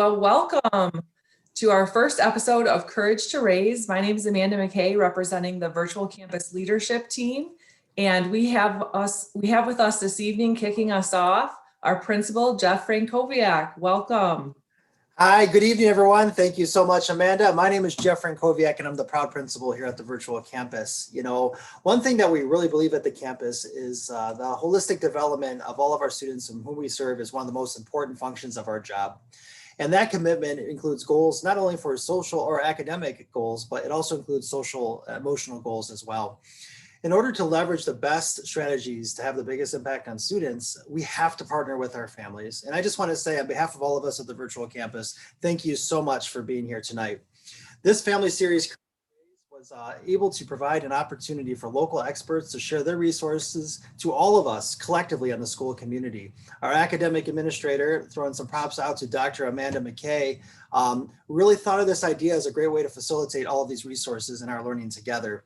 Well, welcome to our first episode of Courage to Raise. My name is Amanda McKay, representing the Virtual Campus Leadership Team. And we have with us this evening, kicking us off, our principal, Jeff Frankowiak. Welcome. Hi, good evening, everyone. Thank you so much, Amanda. My name is Jeff Frankowiak, and I'm the proud principal here at the Virtual Campus. You know, one thing that we really believe at the campus is the holistic development of all of our students and whom we serve is one of the most important functions of our job. And that commitment includes goals, not only for social or academic goals, but it also includes social, emotional goals as well. In order to leverage the best strategies to have the biggest impact on students, we have to partner with our families. And I just want to say on behalf of all of us at the Virtual Campus, thank you so much for being here tonight. This family series was able to provide an opportunity for local experts to share their resources to all of us collectively on the school community. Our academic administrator, throwing some props out to Dr. Amanda McKay, really thought of this idea as a great way to facilitate all of these resources in our learning together.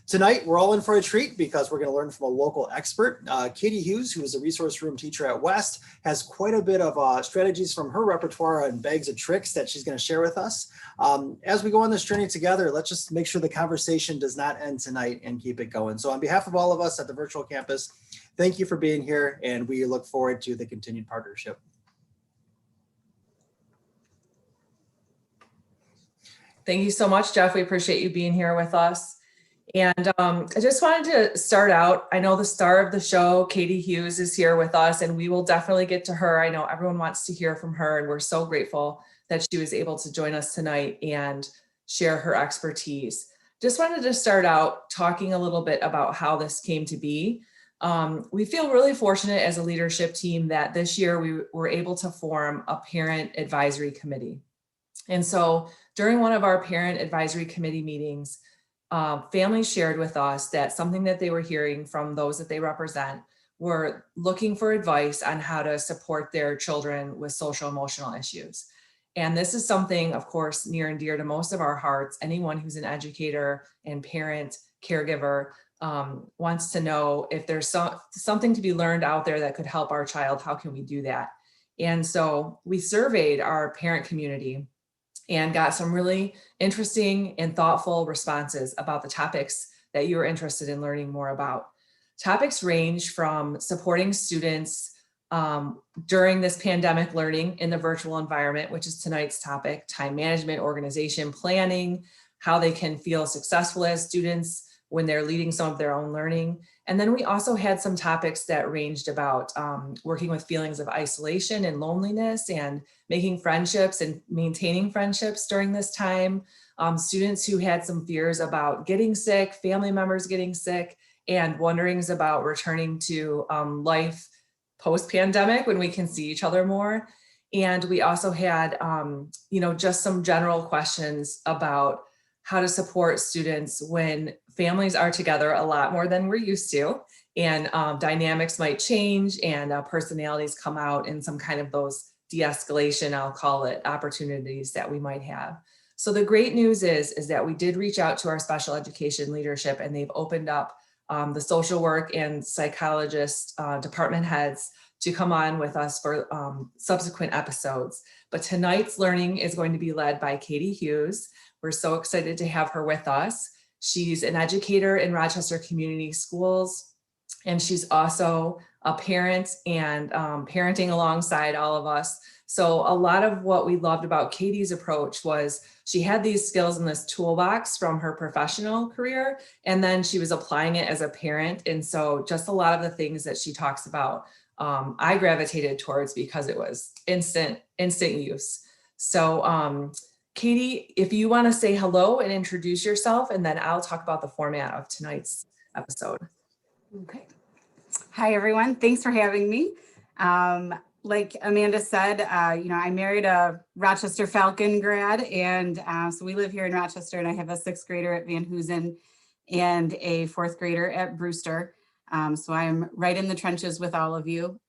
Tonight, we're all in for a treat because we're going to learn from a local expert. Katie Hughes, who is a resource room teacher at West, has quite a bit of strategies from her repertoire and bags of tricks that she's going to share with us. As we go on this journey together, let's just make sure the conversation does not end tonight and keep it going. So on behalf of all of us at the Virtual Campus, thank you for being here, and we look forward to the continued partnership. Thank you so much, Jeff. We appreciate you being here with us. And I just wanted to start out, I know the star of the show, Katie Hughes, is here with us, and we will definitely get to her. I know everyone wants to hear from her, and we're so grateful that she was able to join us tonight and share her expertise. Just wanted to start out talking a little bit about how this came to be. We feel really fortunate as a leadership team that this year we were able to form a parent advisory committee. And so during one of our parent advisory committee meetings, families shared with us that something that they were hearing from those that they represent were looking for advice on how to support their children with social emotional issues. And this is something, of course, near and dear to most of our hearts. Anyone who's an educator and parent, caregiver, wants to know if there's something to be learned out there that could help our child, how can we do that? And so we surveyed our parent community and got some really interesting and thoughtful responses about the topics that you were interested in learning more about. Topics range from supporting students during this pandemic learning in the virtual environment, which is tonight's topic, time management, organization, planning, how they can feel successful as students when they're leading some of their own learning. And then we also had some topics that ranged about working with feelings of isolation and loneliness and making friendships and maintaining friendships during this time. Students who had some fears about getting sick, family members getting sick, and wonderings about returning to life post-pandemic when we can see each other more. And we also had, just some general questions about how to support students when families are together a lot more than we're used to, and dynamics might change and personalities come out in some kind of those de-escalation, I'll call it, opportunities that we might have. So the great news is that we did reach out to our special education leadership, and they've opened up the social work and psychologist department heads to come on with us for subsequent episodes. But tonight's learning is going to be led by Katie Hughes. We're so excited to have her with us. She's an educator in Rochester Community Schools, and she's also a parent and parenting alongside all of us. So a lot of what we loved about Katie's approach was she had these skills in this toolbox from her professional career, and then she was applying it as a parent. And so just a lot of the things that she talks about, I gravitated towards because it was instant use. So Katie, if you want to say hello and introduce yourself, and then I'll talk about the format of tonight's episode. Okay. Hi, everyone. Thanks for having me. Like Amanda said, I married a Rochester Falcon grad, and so we live here in Rochester, and I have a 6th grader at Van Hoosen and a 4th grader at Brewster. So I'm right in the trenches with all of you.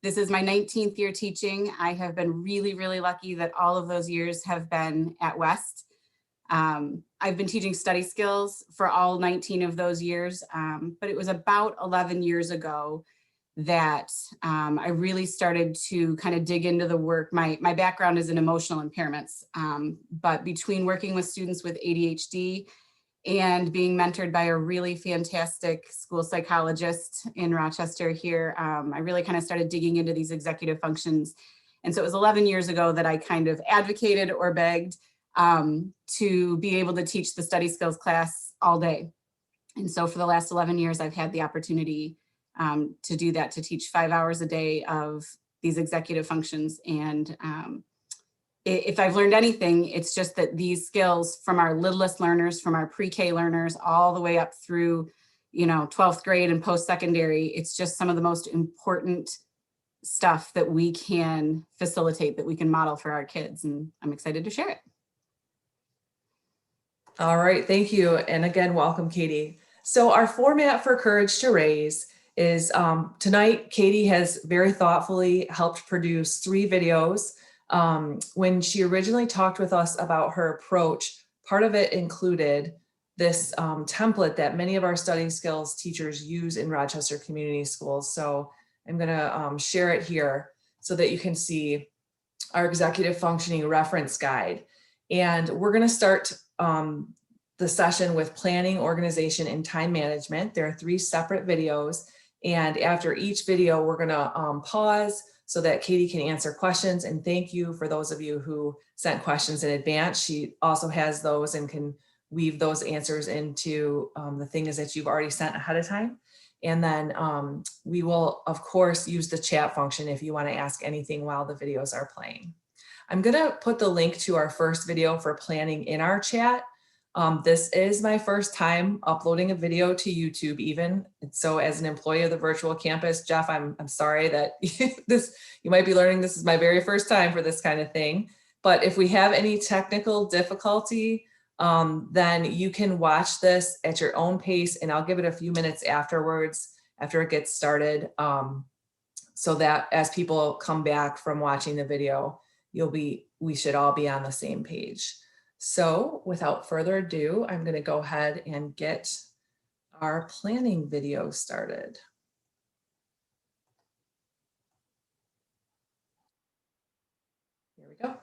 This is my 19th year teaching. I have been really, really lucky that all of those years have been at West. I've been teaching study skills for all 19 of those years, but it was about 11 years ago that I really started to kind of dig into the work. My background is in emotional impairments, but between working with students with ADHD and being mentored by a really fantastic school psychologist in Rochester here, I really kind of started digging into these executive functions. And so it was 11 years ago that I kind of advocated or begged to be able to teach the study skills class all day. And so for the last 11 years, I've had the opportunity to do that, to teach 5 hours a day of these executive functions. And if I've learned anything, it's just that these skills from our littlest learners, from our pre-K learners, all the way up through, 12th grade and post-secondary, it's just some of the most important stuff that we can facilitate, that we can model for our kids. And I'm excited to share it. All right, thank you. And again, welcome, Katie. So our format for Courage to Raise is tonight, Katie has very thoughtfully helped produce 3 videos. When she originally talked with us about her approach, part of it included this template that many of our study skills teachers use in Rochester Community Schools. So I'm gonna share it here so that you can see our executive functioning reference guide. And we're gonna start the session with planning, organization, and time management. There are 3 separate videos. And after each video, we're gonna pause so that Katie can answer questions. And thank you for those of you who sent questions in advance. She also has those and can weave those answers into the things that you've already sent ahead of time. And then we will, of course, use the chat function if you want to ask anything while the videos are playing. I'm going to put the link to our first video for planning in our chat. This is my first time uploading a video to YouTube even. And so as an employee of the virtual campus, Jeff, I'm sorry that you might be learning this is my very first time for this kind of thing. But if we have any technical difficulty, then you can watch this at your own pace, and I'll give it a few minutes afterwards, after it gets started, so that as people come back from watching the video, we should all be on the same page. So without further ado, I'm going to go ahead and get our planning video started. Here we go.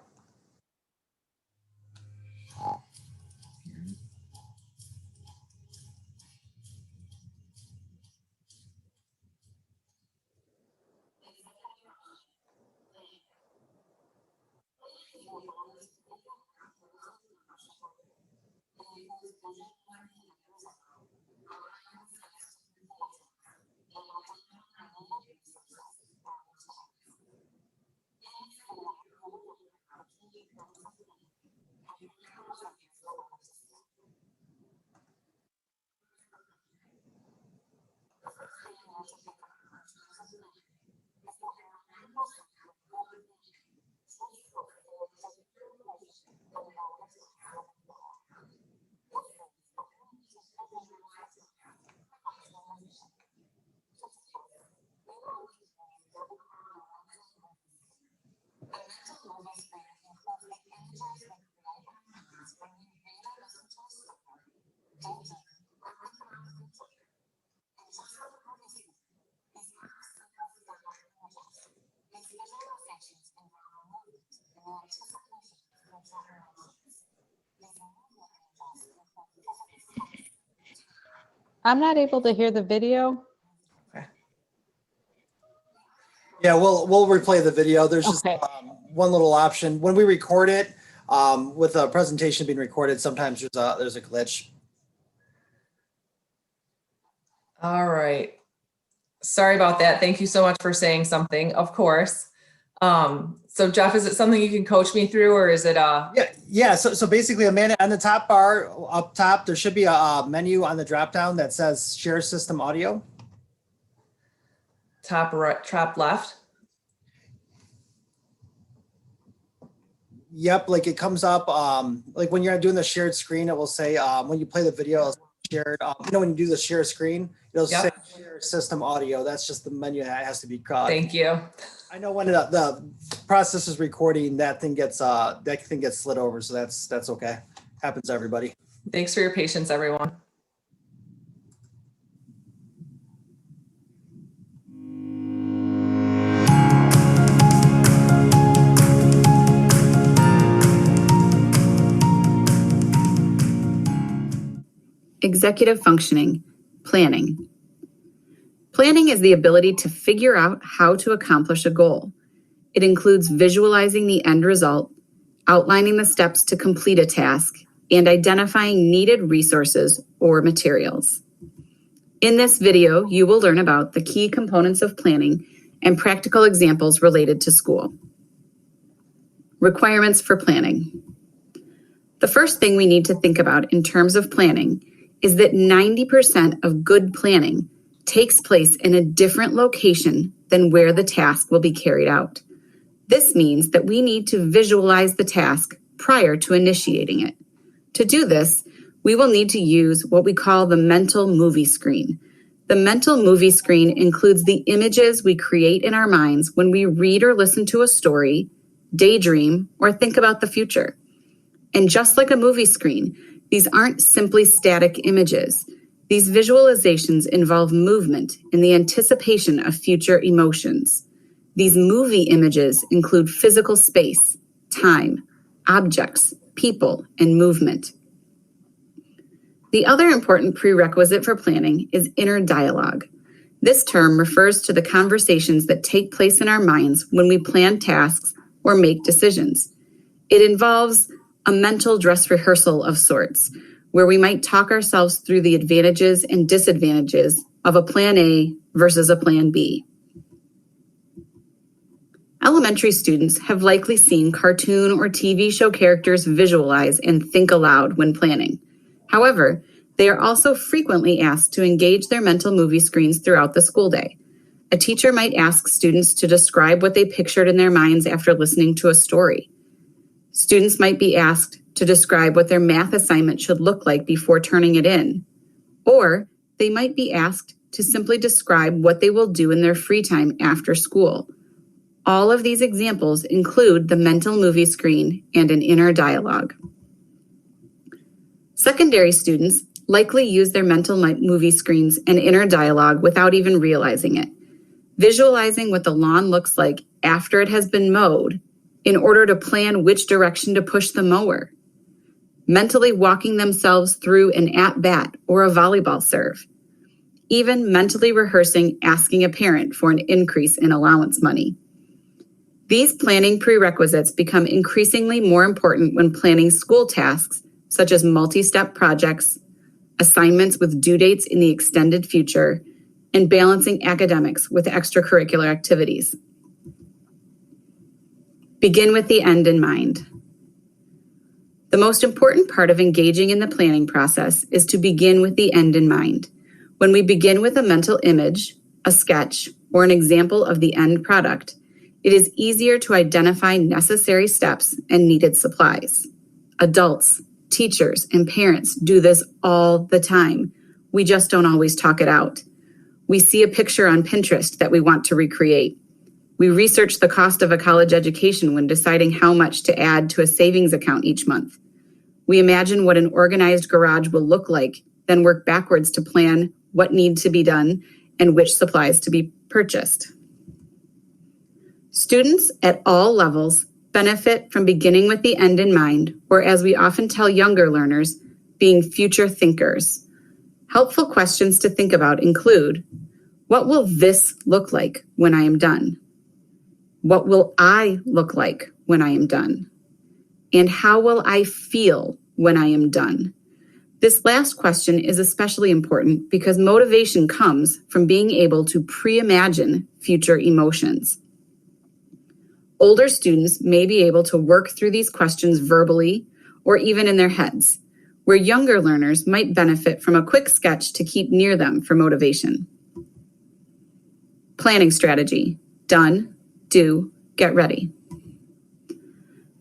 I'm not able to hear the video. Yeah, we'll replay the video. There's just Okay. one little option. When we record it, with a presentation being recorded, sometimes there's a glitch. All right. Sorry about that. Thank you so much for saying something, of course. So Jeff, is it something you can coach me through, or is it Yeah. So basically, Amanda, on the top bar up top, there should be a menu on the drop down that says Share System Audio. top right, top left? Yep, like it comes up, like when you're doing the shared screen, it will say, when you play the video, it's shared, when you do the share screen, it'll say Share System Audio. That's just the menu that has to be caught. Thank you. I know when the process is recording, that thing gets slid over, so that's okay. Happens to everybody. Thanks for your patience, everyone. executive functioning, planning. Planning is the ability to figure out how to accomplish a goal. It includes visualizing the end result, outlining the steps to complete a task, and identifying needed resources or materials. In this video, you will learn about the key components of planning and practical examples related to school. Requirements for planning. The first thing we need to think about in terms of planning is that 90% of good planning takes place in a different location than where the task will be carried out. This means that we need to visualize the task prior to initiating it. To do this, we will need to use what we call the mental movie screen. The mental movie screen includes the images we create in our minds when we read or listen to a story, daydream, or think about the future. And just like a movie screen, these aren't simply static images. These visualizations involve movement and the anticipation of future emotions. These movie images include physical space, time, objects, people, and movement. The other important prerequisite for planning is inner dialogue. This term refers to the conversations that take place in our minds when we plan tasks or make decisions. It involves a mental dress rehearsal of sorts, where we might talk ourselves through the advantages and disadvantages of a plan A versus a plan B. Elementary students have likely seen cartoon or TV show characters visualize and think aloud when planning. However, they are also frequently asked to engage their mental movie screens throughout the school day. A teacher might ask students to describe what they pictured in their minds after listening to a story. Students might be asked to describe what their math assignment should look like before turning it in. Or they might be asked to simply describe what they will do in their free time after school. All of these examples include the mental movie screen and an inner dialogue. Secondary students likely use their mental movie screens and inner dialogue without even realizing it, visualizing what the lawn looks like after it has been mowed in order to plan which direction to push the mower, mentally walking themselves through an at-bat or a volleyball serve, even mentally rehearsing asking a parent for an increase in allowance money. These planning prerequisites become increasingly more important when planning school tasks such as multi-step projects, assignments with due dates in the extended future, and balancing academics with extracurricular activities. Begin with the end in mind. The most important part of engaging in the planning process is to begin with the end in mind. When we begin with a mental image, a sketch, or an example of the end product, it is easier to identify necessary steps and needed supplies. Adults, teachers, and parents do this all the time. We just don't always talk it out. We see a picture on Pinterest that we want to recreate. We research the cost of a college education when deciding how much to add to a savings account each month. We imagine what an organized garage will look like, then work backwards to plan what needs to be done and which supplies to be purchased. Students at all levels benefit from beginning with the end in mind, or as we often tell younger learners, being future thinkers. Helpful questions to think about include, what will this look like when I am done? What will I look like when I am done? And how will I feel when I am done? This last question is especially important because motivation comes from being able to pre-imagine future emotions. Older students may be able to work through these questions verbally or even in their heads, where younger learners might benefit from a quick sketch to keep near them for motivation. Planning strategy: done, do, get ready.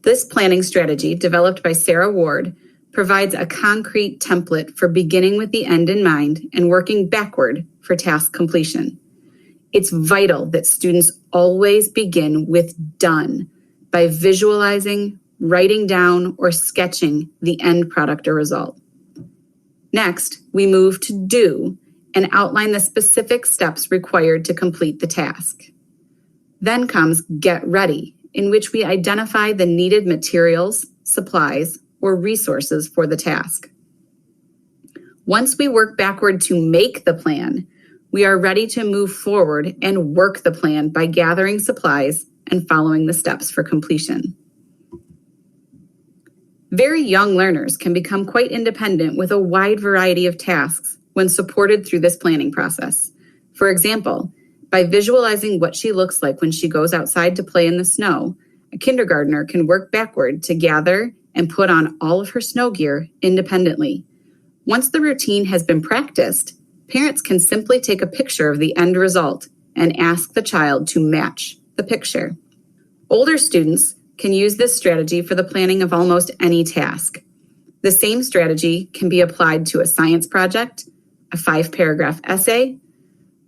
This planning strategy, developed by Sarah Ward, provides a concrete template for beginning with the end in mind and working backward for task completion. It's vital that students always begin with done by visualizing, writing down, or sketching the end product or result. Next, we move to do and outline the specific steps required to complete the task. Then comes get ready, in which we identify the needed materials, supplies, or resources for the task. Once we work backward to make the plan, we are ready to move forward and work the plan by gathering supplies and following the steps for completion. Very young learners can become quite independent with a wide variety of tasks when supported through this planning process. For example, by visualizing what she looks like when she goes outside to play in the snow, a kindergartner can work backward to gather and put on all of her snow gear independently. Once the routine has been practiced, parents can simply take a picture of the end result and ask the child to match the picture. Older students can use this strategy for the planning of almost any task. The same strategy can be applied to a science project, a 5-paragraph essay,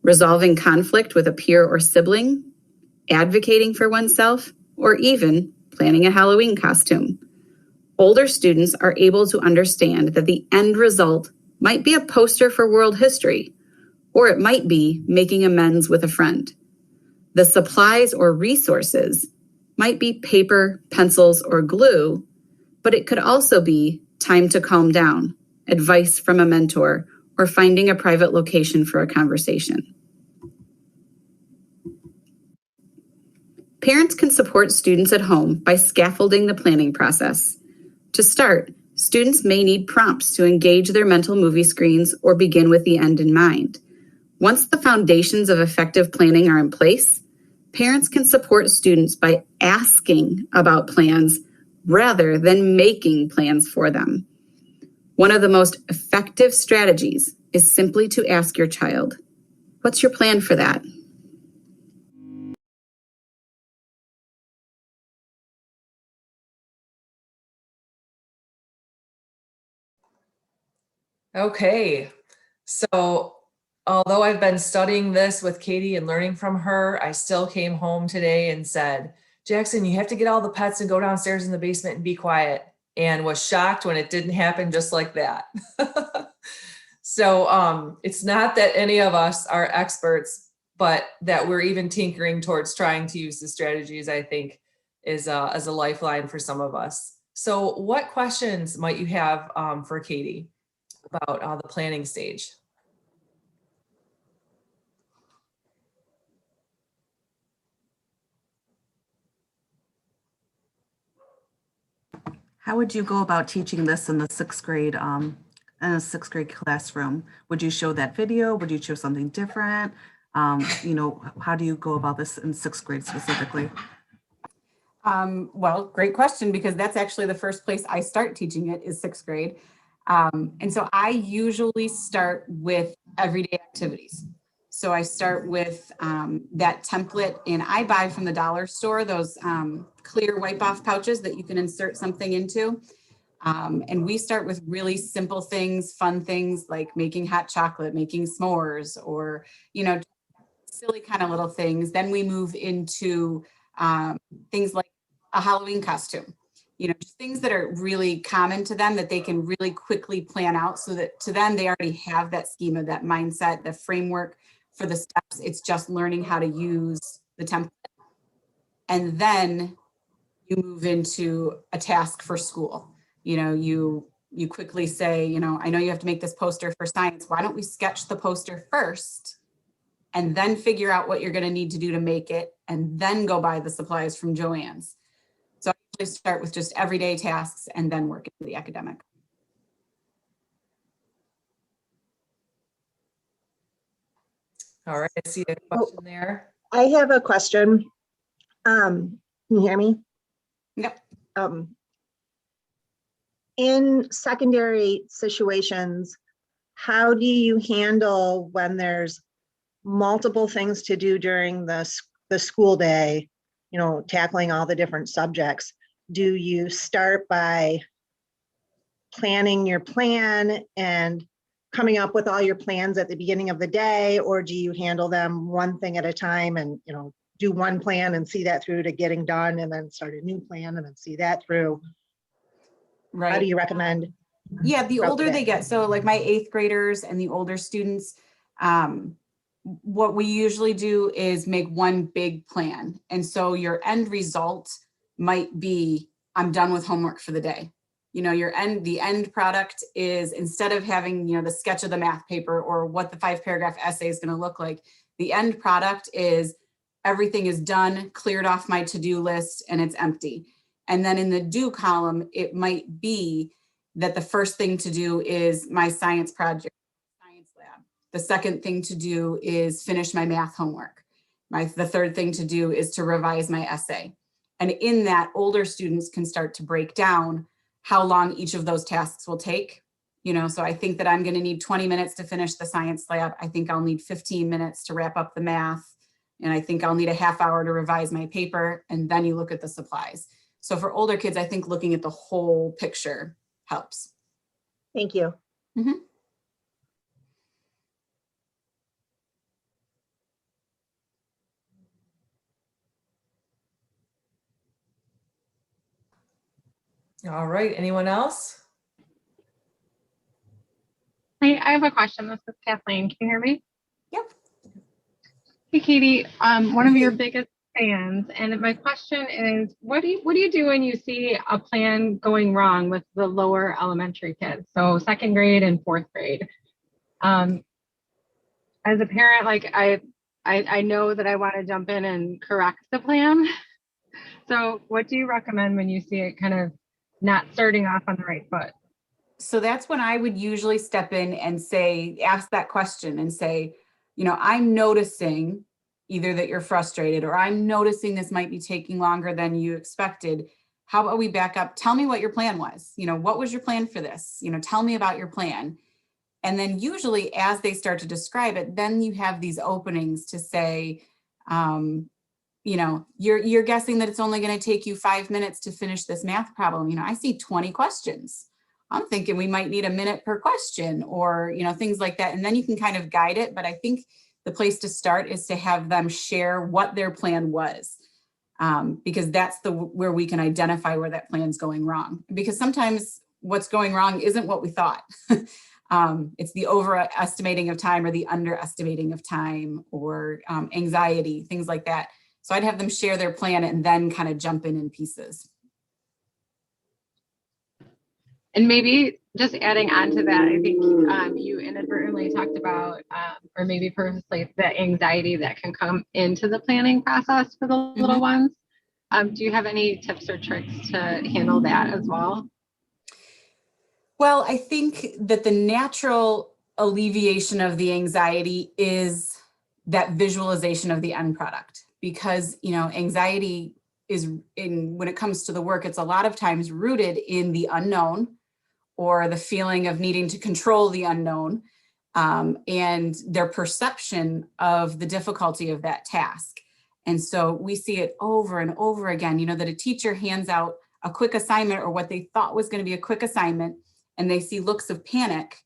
resolving conflict with a peer or sibling, advocating for oneself, or even planning a Halloween costume. Older students are able to understand that the end result might be a poster for world history, or it might be making amends with a friend. The supplies or resources might be paper, pencils, or glue, but it could also be time to calm down, advice from a mentor, or finding a private location for a conversation. Parents can support students at home by scaffolding the planning process. To start, students may need prompts to engage their mental movie screens or begin with the end in mind. Once the foundations of effective planning are in place, parents can support students by asking about plans rather than making plans for them. One of the most effective strategies is simply to ask your child, "What's your plan for that?" Okay, so although I've been studying this with Katie and learning from her, I still came home today and said, Jackson, you have to get all the pets and go downstairs in the basement and be quiet, and was shocked when it didn't happen just like that. So it's not that any of us are experts, but that we're even tinkering towards trying to use the strategies, I think, is as a lifeline for some of us. So what questions might you have for Katie about the planning stage? How would you go about teaching this in the sixth grade, in a sixth grade classroom? Would you show that video? Would you show something different? How do you go about this in sixth grade specifically? Well, great question, because that's actually the first place I start teaching it is sixth grade. And so I usually start with everyday activities. So I start with that template, and I buy from the dollar store those clear wipe off pouches that you can insert something into. And we start with really simple things, fun things like making hot chocolate, making s'mores, or, silly kind of little things. Then we move into things like a Halloween costume, just things that are really common to them that they can really quickly plan out, so that to them, they already have that schema, that mindset, the framework for the steps. It's just learning how to use the template. And then you move into a task for school. You quickly say, I know you have to make this poster for science. Why don't we sketch the poster first and then figure out what you're going to need to do to make it, and then go buy the supplies from Joann's. So I usually start with just everyday tasks and then work into the academic. All right, I see a question there. I have a question. Can you hear me? Yep. In secondary situations, how do you handle when there's multiple things to do during the school day, tackling all the different subjects? Do you start by planning your plan and coming up with all your plans at the beginning of the day, or do you handle them one thing at a time and, do one plan and see that through to getting done, and then start a new plan and then see that through? Right. How do you recommend? Yeah, the older they get, so like my 8th graders and the older students, what we usually do is make one big plan. And so your end result might be, I'm done with homework for the day. the end product is, instead of having, the sketch of the math paper or what the 5-paragraph essay is going to look like, the end product is everything is done, cleared off my to-do list, and it's empty. And then in the do column, it might be that the first thing to do is my science project, science lab. The second thing to do is finish my math homework. The third thing to do is to revise my essay. And in that, older students can start to break down how long each of those tasks will take. So I think that I'm going to need 20 minutes to finish the science lab. I think I'll need 15 minutes to wrap up the math. And I think I'll need a half hour to revise my paper. And then you look at the supplies. So for older kids, I think looking at the whole picture helps. Thank you. Mm-hmm. All right, anyone else? I have a question. This is Kathleen. Can you hear me? Yep. Hey, Katie. One of your biggest fans, and my question is, what do you do when you see a plan going wrong with the lower elementary kids, so 2nd grade and 4th grade? As a parent, like I know that I want to jump in and correct the plan. So, what do you recommend when you see it kind of not starting off on the right foot? So that's when I would usually step in and ask that question and say, I'm noticing either that you're frustrated, or I'm noticing this might be taking longer than you expected. How about we back up? Tell me what your plan was. What was your plan for this? Tell me about your plan. And then usually as they start to describe it, then you have these openings to say, you're guessing that it's only going to take you 5 minutes to finish this math problem. I see 20 questions. I'm thinking we might need a minute per question, or, things like that. And then you can kind of guide it. But I think the place to start is to have them share what their plan was, because that's where we can identify where that plan's going wrong. Because sometimes what's going wrong isn't what we thought. It's the overestimating of time or the underestimating of time, or anxiety, things like that. So I'd have them share their plan and then kind of jump in pieces. And maybe just adding on to that, I think you inadvertently talked about, or maybe purposely, the anxiety that can come into the planning process for the little ones. Do you have any tips or tricks to handle that as well? Well, I think that the natural alleviation of the anxiety is that visualization of the end product, because, anxiety when it comes to the work, it's a lot of times rooted in the unknown, or the feeling of needing to control the unknown, and their perception of the difficulty of that task. And so we see it over and over again, that a teacher hands out a quick assignment, or what they thought was going to be a quick assignment, and they see looks of panic,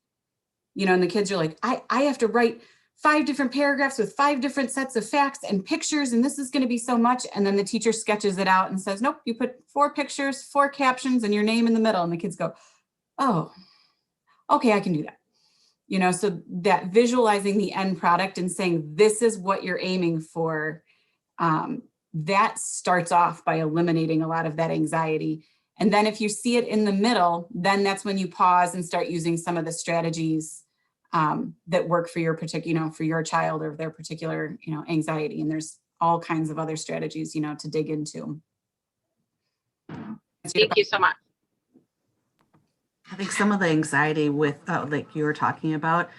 and the kids are like, I have to write 5 different paragraphs with 5 different sets of facts and pictures, and this is going to be so much. And then the teacher sketches it out and says, nope, you put 4 pictures, 4 captions, and your name in the middle. And the kids go, oh, okay, I can do that. So that visualizing the end product and saying, this is what you're aiming for, that starts off by eliminating a lot of that anxiety. And then if you see it in the middle, then that's when you pause and start using some of the strategies that work for your particular, for your child, or their particular, anxiety. And there's all kinds of other strategies, to dig into. Thank you so much. I think some of the anxiety with, like you were talking about,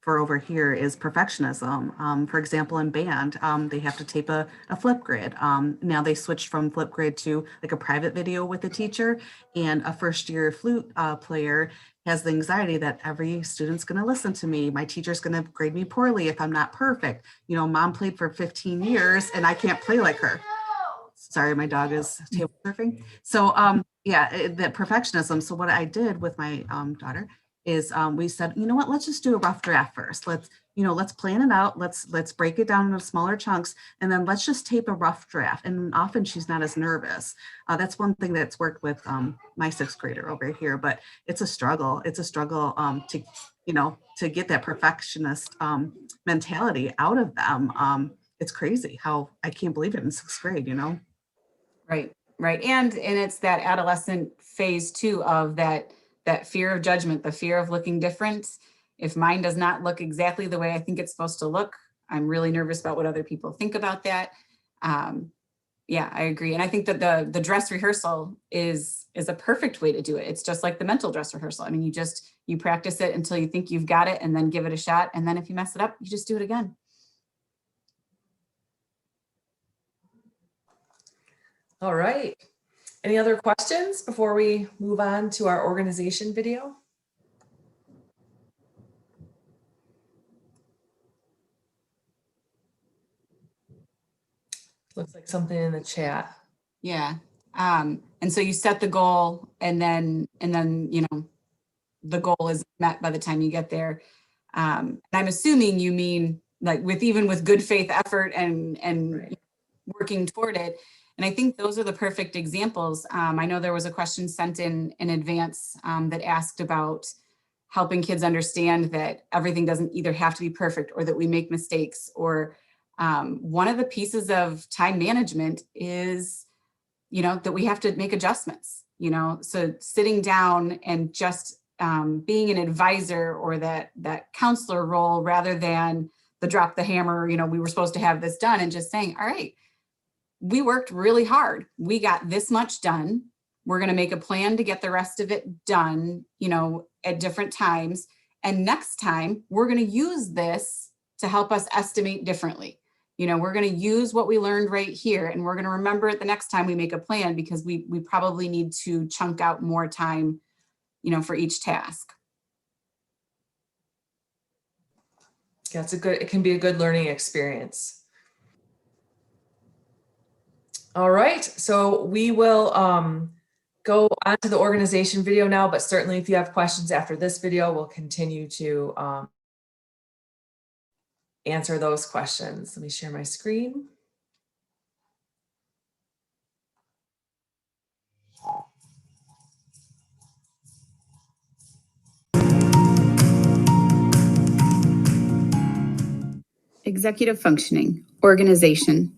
for over here is perfectionism. For example, in band, they have to tape a flip grid. Now they switched from flip grid to like a private video with the teacher, and a first-year flute player has the anxiety that every student's going to listen to me. My teacher's going to grade me poorly if I'm not perfect. Mom played for 15 years and I can't play like her. Sorry, my dog is table surfing. So that perfectionism. So what I did with my daughter is we said, you know what, let's just do a rough draft first. Let's plan it out. Let's break it down into smaller chunks, and then let's just tape a rough draft. And often she's not as nervous. That's one thing that's worked with my 6th grader over here, but it's a struggle. It's a struggle to get that perfectionist mentality out of them. It's crazy how I can't believe it in 6th grade, Right. right? And it's that adolescent phase too of that fear of judgment, the fear of looking different. If mine does not look exactly the way I think it's supposed to look, I'm really nervous about what other people think about that. Yeah, I agree. And I think that the dress rehearsal is a perfect way to do it. It's just like the mental dress rehearsal. I mean, you practice it until you think you've got it and then give it a shot. And then if you mess it up, you just do it again. All right. Any other questions before we move on to our organization video? Looks like something in the chat. Yeah. And so you set the goal and then, you know, the goal is met by the time you get there. And I'm assuming you mean like even with good faith effort and Right. working toward it. And I think those are the perfect examples. I know there was a question sent in advance that asked about helping kids understand that everything doesn't either have to be perfect or that we make mistakes. Or one of the pieces of time management is, you know, that we have to make adjustments, you know, so sitting down and just being an advisor or that counselor role rather than the drop the hammer, you know, we were supposed to have this done, and just saying, all right, we worked really hard. We got this much done. We're going to make a plan to get the rest of it done, you know, at different times. And next time we're going to use this to help us estimate differently. You know, we're going to use what we learned right here, and we're going to remember it the next time we make a plan, because we probably need to chunk out more time, you know, for each task. Yeah, it can be a good learning experience. All right, so we will go on to the organization video now, but certainly if you have questions after this video, we'll continue to answer those questions. Let me share my screen. Executive functioning, organization.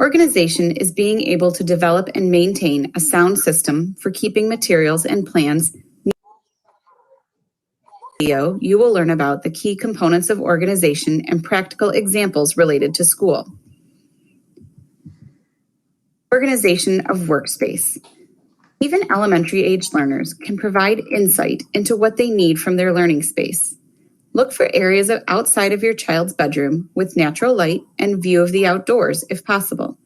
Organization is being able to develop and maintain a sound system for keeping materials and plans. You will learn about the key components of organization and practical examples related to school. Organization of Workspace. Even elementary age learners can provide insight into what they need from their learning space. Look for areas outside of your child's bedroom with natural light and view of the outdoors if possible.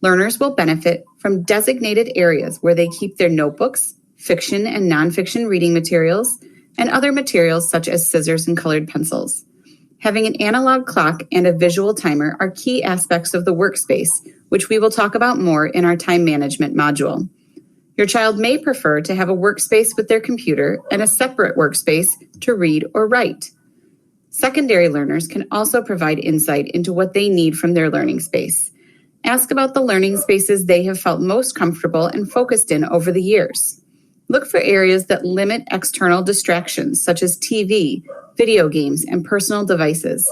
Learners will benefit from designated areas where they keep their notebooks, fiction and nonfiction reading materials, and other materials such as scissors and colored pencils. Having an analog clock and a visual timer are key aspects of the workspace, which we will talk about more in our time management module. Your child may prefer to have a workspace with their computer and a separate workspace to read or write. Secondary learners can also provide insight into what they need from their learning space. Ask about the learning spaces they have felt most comfortable and focused in over the years. Look for areas that limit external distractions such as TV, video games, and personal devices.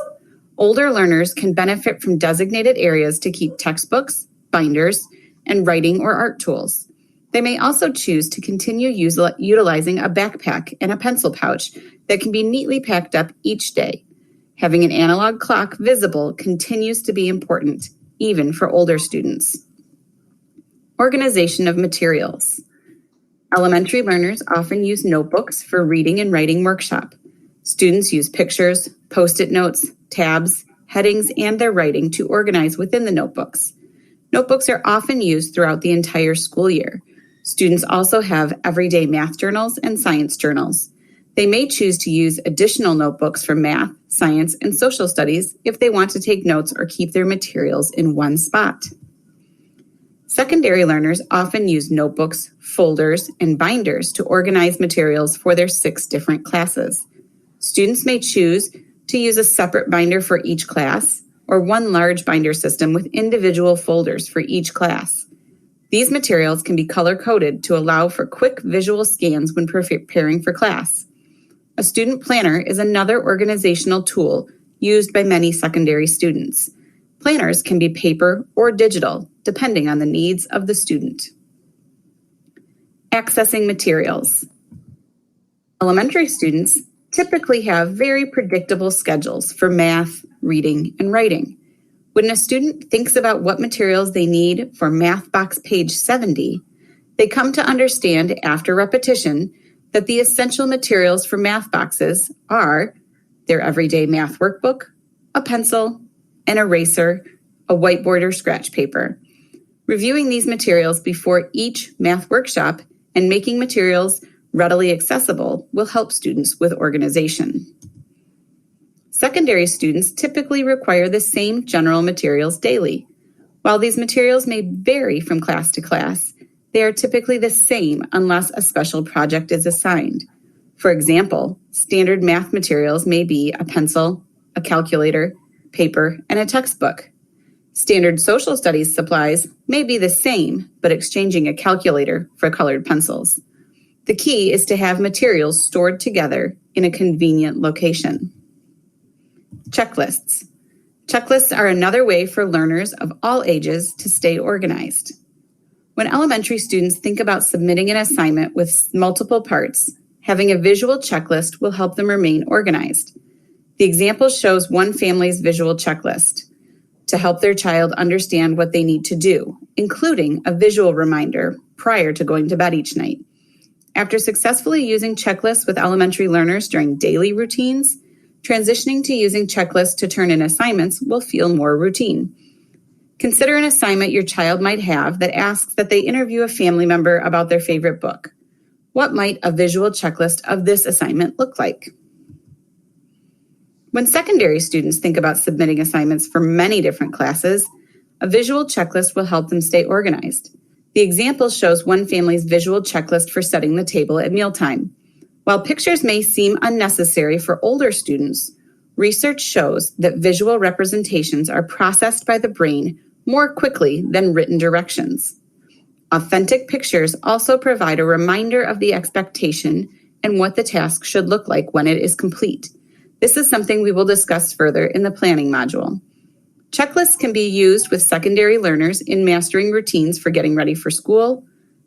Older learners can benefit from designated areas to keep textbooks, binders, and writing or art tools. They may also choose to continue utilizing a backpack and a pencil pouch that can be neatly packed up each day. Having an analog clock visible continues to be important, even for older students. Organization of materials. Elementary learners often use notebooks for reading and writing workshop. Students use pictures, post-it notes, tabs, headings, and their writing to organize within the notebooks. Notebooks are often used throughout the entire school year. Students also have everyday math journals and science journals. They may choose to use additional notebooks for math, science, and social studies if they want to take notes or keep their materials in one spot. Secondary learners often use notebooks, folders, and binders to organize materials for their 6 different classes. Students may choose to use a separate binder for each class or one large binder system with individual folders for each class. These materials can be color-coded to allow for quick visual scans when preparing for class. A student planner is another organizational tool used by many secondary students. Planners can be paper or digital, depending on the needs of the student. Accessing materials. Elementary students typically have very predictable schedules for math, reading, and writing. When a student thinks about what materials they need for Math Box page 70, they come to understand after repetition that the essential materials for math boxes are their everyday math workbook, a pencil, an eraser, a whiteboard or scratch paper. Reviewing these materials before each math workshop and making materials readily accessible will help students with organization. Secondary students typically require the same general materials daily. While these materials may vary from class to class, they are typically the same unless a special project is assigned. For example, standard math materials may be a pencil, a calculator, paper, and a textbook. Standard social studies supplies may be the same, but exchanging a calculator for colored pencils. The key is to have materials stored together in a convenient location. Checklists. Checklists are another way for learners of all ages to stay organized. When elementary students think about submitting an assignment with multiple parts, having a visual checklist will help them remain organized. The example shows one family's visual checklist to help their child understand what they need to do, including a visual reminder prior to going to bed each night. After successfully using checklists with elementary learners during daily routines, transitioning to using checklists to turn in assignments will feel more routine. Consider an assignment your child might have that asks that they interview a family member about their favorite book. What might a visual checklist of this assignment look like? When secondary students think about submitting assignments for many different classes, a visual checklist will help them stay organized. The example shows one family's visual checklist for setting the table at mealtime. While pictures may seem unnecessary for older students, research shows that visual representations are processed by the brain more quickly than written directions. Authentic pictures also provide a reminder of the expectation and what the task should look like when it is complete. This is something we will discuss further in the planning module. Checklists can be used with secondary learners in mastering routines for getting ready for school,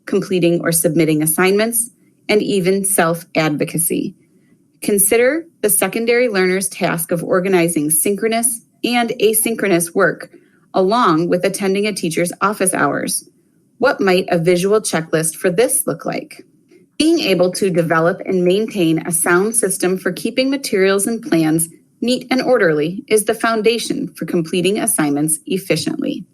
completing or submitting assignments, and even self-advocacy. Consider the secondary learner's task of organizing synchronous and asynchronous work, along with attending a teacher's office hours. What might a visual checklist for this look like? Being able to develop and maintain a sound system for keeping materials and plans neat and orderly is the foundation for completing assignments efficiently.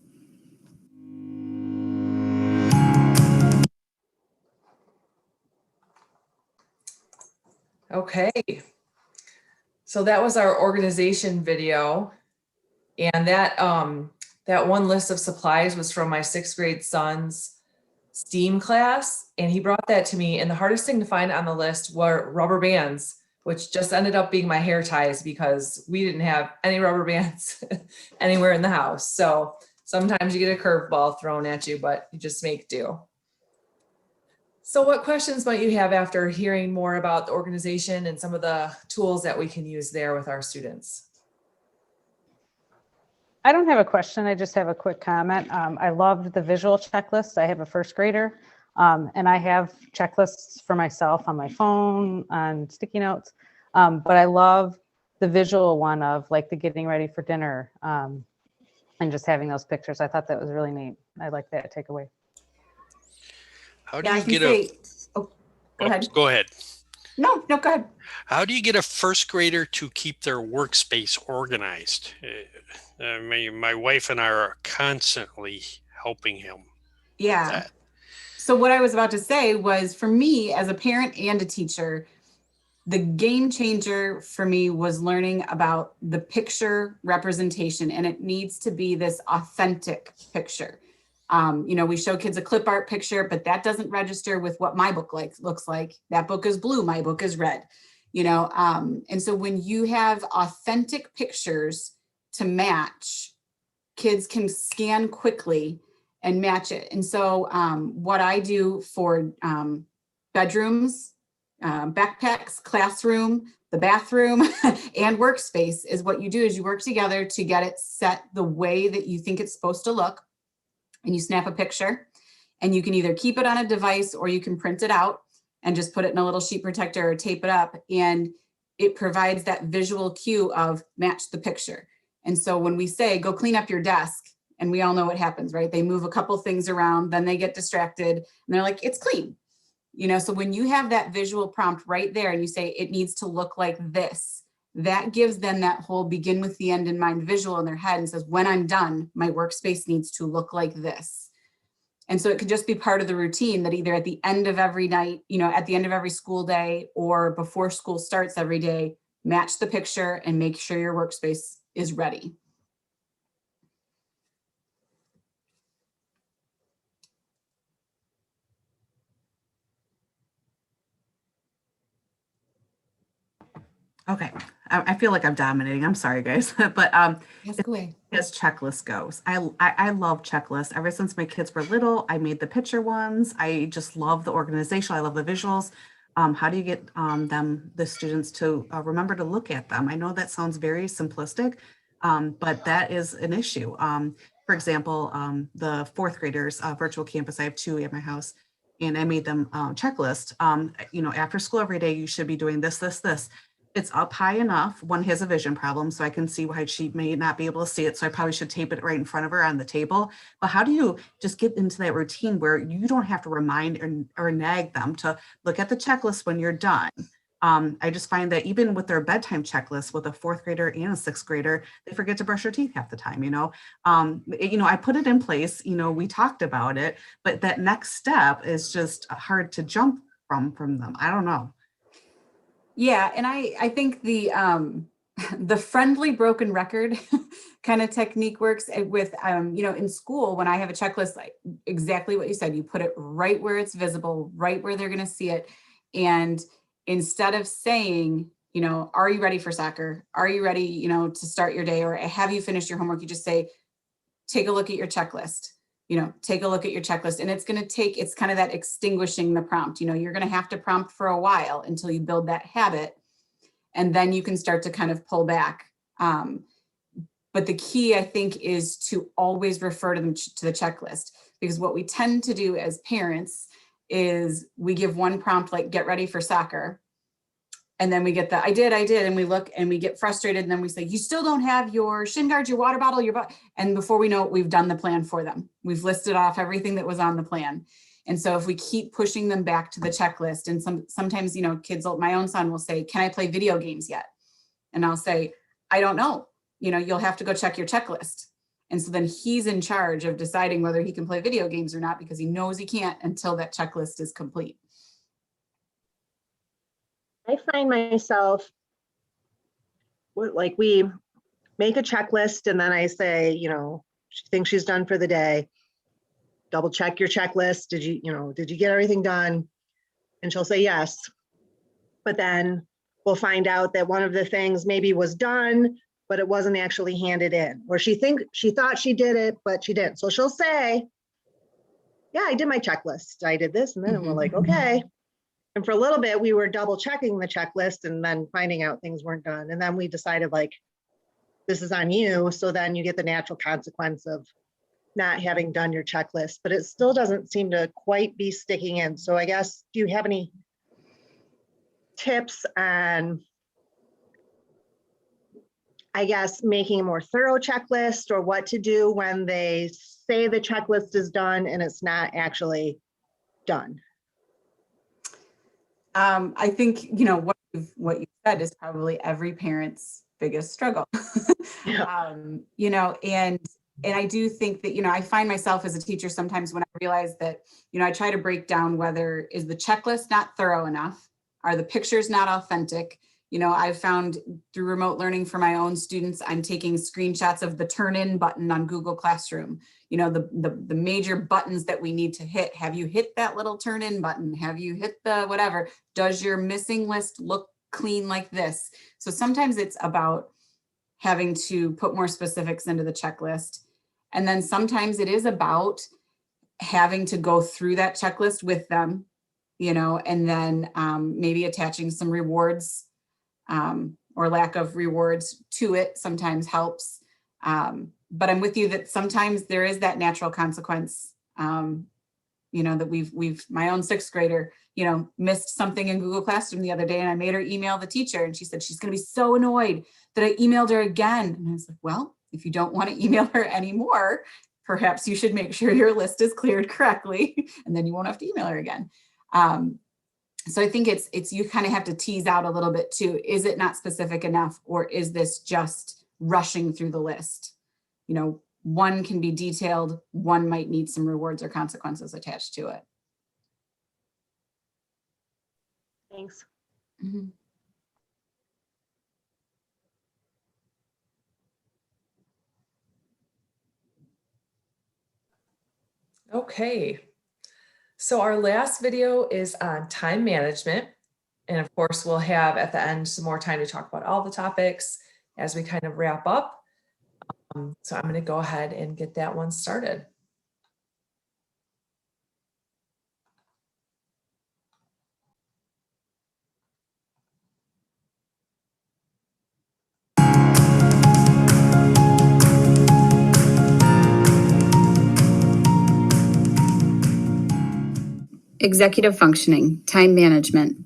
Okay. So that was our organization video. And that one list of supplies was from my 6th grade son's STEAM class. And he brought that to me. And the hardest thing to find on the list were rubber bands, which just ended up being my hair ties because we didn't have any rubber bands anywhere in the house. So sometimes you get a curveball thrown at you, but you just make do. So what questions might you have after hearing more about the organization and some of the tools that we can use there with our students? I don't have a question. I just have a quick comment. I loved the visual checklist. I have a 1st grader, and I have checklists for myself on my phone, on sticky notes. But I love the visual one of like the getting ready for dinner and just having those pictures. I thought that was really neat. I like that takeaway. How do you get go ahead. Go ahead. No, go ahead. How do you get a 1st grader to keep their workspace organized? My wife and I are constantly helping him. Yeah. So what I was about to say was, for me as a parent and a teacher, the game changer for me was learning about the picture representation, and it needs to be this authentic picture. We show kids a clip art picture, but that doesn't register with what my book looks like. That book is blue, my book is red, and so when you have authentic pictures to match, kids can scan quickly and match it. And so what I do for bedrooms, backpacks, classroom, the bathroom, and workspace is what you do is you work together to get it set the way that you think it's supposed to look. And you snap a picture And you can either keep it on a device or you can print it out and just put it in a little sheet protector or tape it up. And it provides that visual cue of match the picture. And so when we say, go clean up your desk, and we all know what happens, right? They move a couple things around, then they get distracted and they're like, it's clean. You know, so when you have that visual prompt right there and you say, it needs to look like this, that gives them that whole begin with the end in mind visual in their head and says, when I'm done, my workspace needs to look like this. And so it could just be part of the routine that either at the end of every night, you know, at the end of every school day or before school starts every day, match the picture and make sure your workspace is ready. Okay, I feel like I'm dominating. I'm sorry, guys, but Ask away. as checklist goes, I love checklists. Ever since my kids were little, I made the picture ones. I just love the organization. I love the visuals. How do you get the students to remember to look at them? I know that sounds very simplistic, but that is an issue. For example, the fourth graders virtual campus, I have 2 at my house, and I made them checklist. You know, after school every day, you should be doing this, this, this. It's up high enough. One has a vision problem, so I can see why she may not be able to see it. So I probably should tape it right in front of her on the table. But how do you just get into that routine where you don't have to remind or nag them to look at the checklist when you're done? I just find that even with their bedtime checklist with a 4th grader and a 6th grader, they forget to brush their teeth half the time, you know? I put it in place, you know, we talked about it, but that next step is just hard to jump from them. I don't know. Yeah, and I think the the friendly broken record kind of technique works with you know, in school when I have a checklist, like exactly what you said, you put it right where it's visible, right where they're going to see it, and instead of saying, you know, are you ready for soccer? Are you ready, you know, to start your day, or have you finished your homework? You just say, take a look at your checklist. You know, take a look at your checklist, and it's going to take, it's kind of that extinguishing the prompt. You know, you're going to have to prompt for a while until you build that habit, and then you can start to kind of pull back. But the key, I think, is to always refer to them to the checklist, because what we tend to do as parents is we give one prompt like get ready for soccer. And then we get the I did, and we look and we get frustrated. And then we say, you still don't have your shin guards, your water bottle, and before we know it, we've done the plan for them. We've listed off everything that was on the plan. And so if we keep pushing them back to the checklist, and sometimes, you know, kids, my own son will say, can I play video games yet? And I'll say, I don't know. You know, you'll have to go check your checklist. And so then he's in charge of deciding whether he can play video games or not, because he knows he can't until that checklist is complete. I find myself, like, we make a checklist and then I say, you know, she thinks she's done for the day. Double check your checklist. Did you get everything done? And she'll say yes. But then we'll find out that one of the things maybe was done, but it wasn't actually handed in. Or she thought she did it, but she didn't. So she'll say, yeah, I did my checklist. I did this. And then we're like, okay. And for a little bit, we were double checking the checklist and then finding out things weren't done. And then we decided, like, this is on you. So then you get the natural consequence of not having done your checklist, but it still doesn't seem to quite be sticking in. So I guess, do you have any tips on, I guess, making a more thorough checklist, or what to do when they say the checklist is done and it's not actually done? I think, you know, what you said is probably every parent's biggest struggle. Yeah. You know, and I do think that, you know, I find myself as a teacher sometimes when I realize that, you know, I try to break down whether is the checklist not thorough enough? Are the pictures not authentic? You know, I've found through remote learning for my own students, I'm taking screenshots of the turn in button on Google Classroom. You know, the major buttons that we need to hit. Have you hit that little turn in button? Have you hit the whatever? Does your missing list look clean like this? So sometimes it's about having to put more specifics into the checklist. And then sometimes it is about having to go through that checklist with them, you know, and then maybe attaching some rewards or lack of rewards to it sometimes helps. But I'm with you that sometimes there is that natural consequence that my own sixth grader, missed something in Google Classroom the other day, and I made her email the teacher, and she said she's going to be so annoyed that I emailed her again. And I was like, well, if you don't want to email her anymore, perhaps you should make sure your list is cleared correctly, and then you won't have to email her again. So I think it's you kind of have to tease out a little bit too. Is it not specific enough, or is this just rushing through the list? One can be detailed, one might need some rewards or consequences attached to it. Thanks. Mm-hmm. Okay. So our last video is on time management. And of course, we'll have at the end some more time to talk about all the topics as we kind of wrap up. So I'm going to go ahead and get that one started. Executive functioning, time management.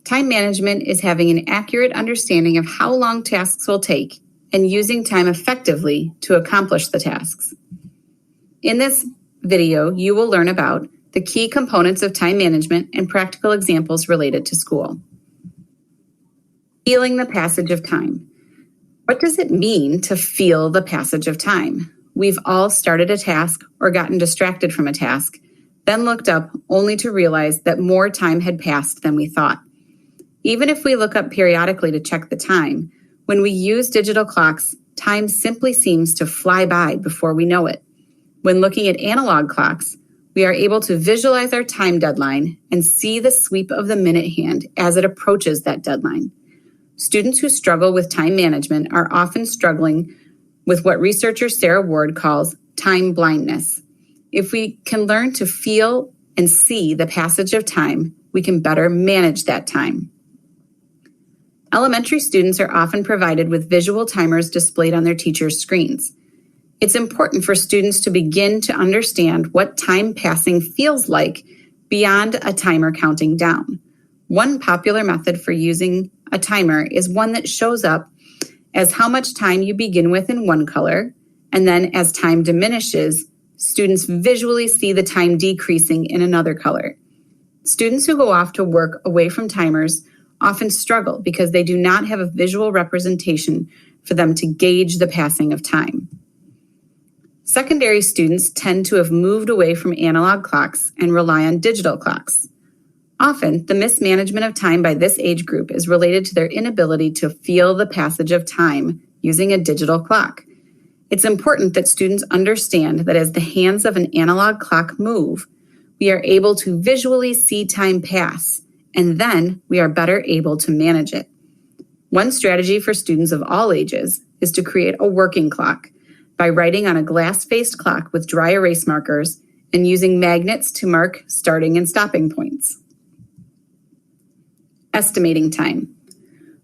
Time management is having an accurate understanding of how long tasks will take and using time effectively to accomplish the tasks. In this video, you will learn about the key components of time management and practical examples related to school. Feeling the passage of time. What does it mean to feel the passage of time? We've all started a task or gotten distracted from a task, then looked up only to realize that more time had passed than we thought. Even if we look up periodically to check the time, when we use digital clocks, time simply seems to fly by before we know it. When looking at analog clocks, we are able to visualize our time deadline and see the sweep of the minute hand as it approaches that deadline. Students who struggle with time management are often struggling with what researcher Sarah Ward calls time blindness. If we can learn to feel and see the passage of time, we can better manage that time. Elementary students are often provided with visual timers displayed on their teachers' screens. It's important for students to begin to understand what time passing feels like beyond a timer counting down. One popular method for using a timer is one that shows up as how much time you begin with in one color, and then as time diminishes, students visually see the time decreasing in another color. Students who go off to work away from timers often struggle because they do not have a visual representation for them to gauge the passing of time. Secondary students tend to have moved away from analog clocks and rely on digital clocks. Often, the mismanagement of time by this age group is related to their inability to feel the passage of time using a digital clock. It's important that students understand that as the hands of an analog clock move, we are able to visually see time pass, and then we are better able to manage it. One strategy for students of all ages is to create a working clock by writing on a glass-faced clock with dry erase markers and using magnets to mark starting and stopping points. Estimating time.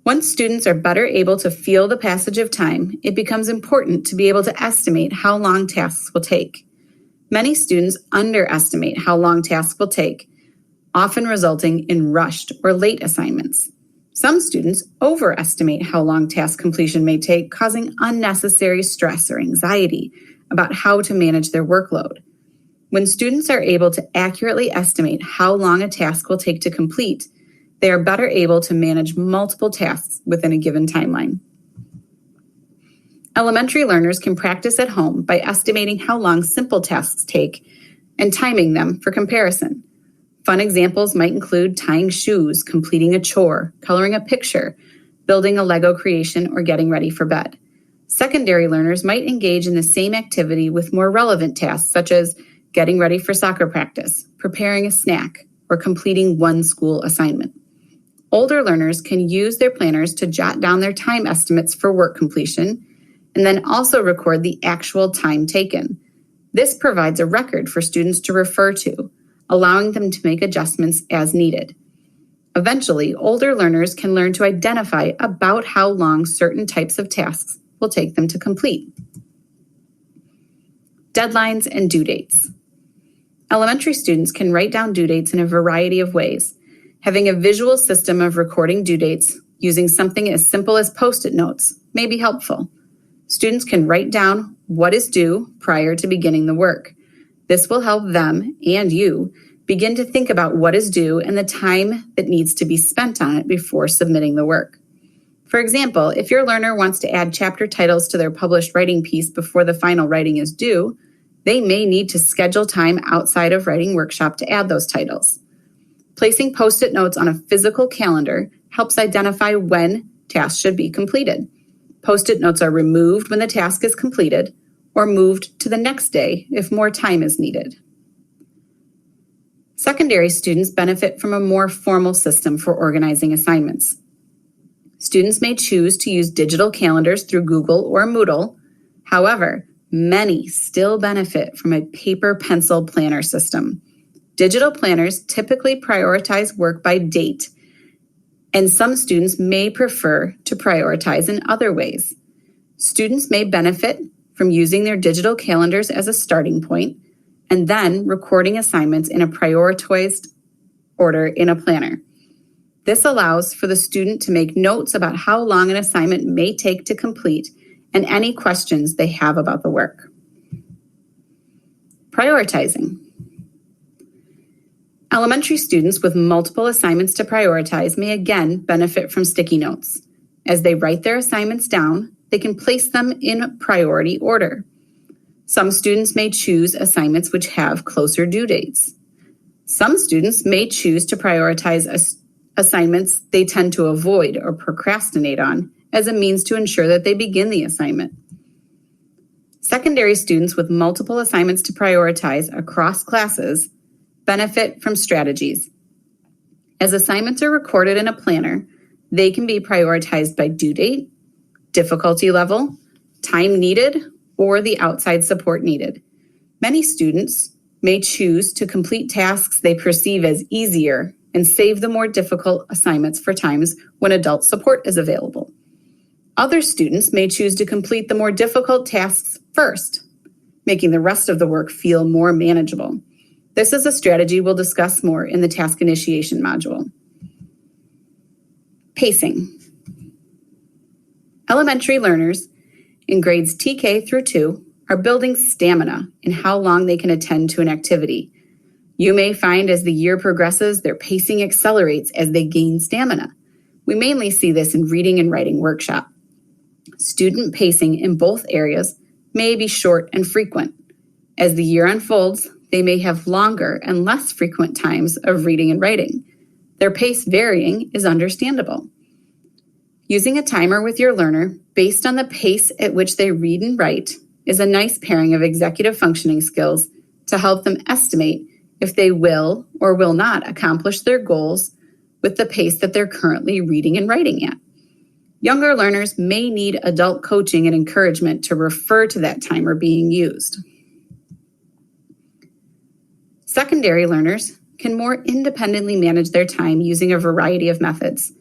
Once students are better able to feel the passage of time, it becomes important to be able to estimate how long tasks will take. Many students underestimate how long tasks will take, often resulting in rushed or late assignments. Some students overestimate how long task completion may take, causing unnecessary stress or anxiety about how to manage their workload. When students are able to accurately estimate how long a task will take to complete, they are better able to manage multiple tasks within a given timeline. Elementary learners can practice at home by estimating how long simple tasks take and timing them for comparison. Fun examples might include tying shoes, completing a chore, coloring a picture, building a Lego creation, or getting ready for bed. Secondary learners might engage in the same activity with more relevant tasks, such as getting ready for soccer practice, preparing a snack, or completing one school assignment. Older learners can use their planners to jot down their time estimates for work completion and then also record the actual time taken. This provides a record for students to refer to, allowing them to make adjustments as needed. Eventually, older learners can learn to identify about how long certain types of tasks will take them to complete. Deadlines and due dates. Elementary students can write down due dates in a variety of ways. Having a visual system of recording due dates using something as simple as Post-it notes may be helpful. Students can write down what is due prior to beginning the work. This will help them and you begin to think about what is due and the time that needs to be spent on it before submitting the work. For example, if your learner wants to add chapter titles to their published writing piece before the final writing is due, they may need to schedule time outside of writing workshop to add those titles. Placing Post-it notes on a physical calendar helps identify when tasks should be completed. Post-it notes are removed when the task is completed or moved to the next day if more time is needed. Secondary students benefit from a more formal system for organizing assignments. Students may choose to use digital calendars through Google or Moodle. However, many still benefit from a paper pencil planner system. Digital planners typically prioritize work by date, and some students may prefer to prioritize in other ways. Students may benefit from using their digital calendars as a starting point and then recording assignments in a prioritized order in a planner. This allows for the student to make notes about how long an assignment may take to complete and any questions they have about the work. Prioritizing. Elementary students with multiple assignments to prioritize may again benefit from sticky notes. As they write their assignments down, they can place them in priority order. Some students may choose assignments which have closer due dates. Some students may choose to prioritize assignments they tend to avoid or procrastinate on as a means to ensure that they begin the assignment. Secondary students with multiple assignments to prioritize across classes benefit from strategies. As assignments are recorded in a planner, they can be prioritized by due date, difficulty level, time needed, or the outside support needed. Many students may choose to complete tasks they perceive as easier and save the more difficult assignments for times when adult support is available. Other students may choose to complete the more difficult tasks first, making the rest of the work feel more manageable. This is a strategy we'll discuss more in the task initiation module. Pacing. Elementary learners in grades TK through 2 are building stamina in how long they can attend to an activity. You may find as the year progresses, their pacing accelerates as they gain stamina. We mainly see this in reading and writing workshop. Student pacing in both areas may be short and frequent. As the year unfolds, they may have longer and less frequent times of reading and writing. Their pace varying is understandable. Using a timer with your learner based on the pace at which they read and write is a nice pairing of executive functioning skills to help them estimate if they will or will not accomplish their goals with the pace that they're currently reading and writing at. Younger learners may need adult coaching and encouragement to refer to that timer being used. Secondary learners can more independently manage their time using a variety of methods.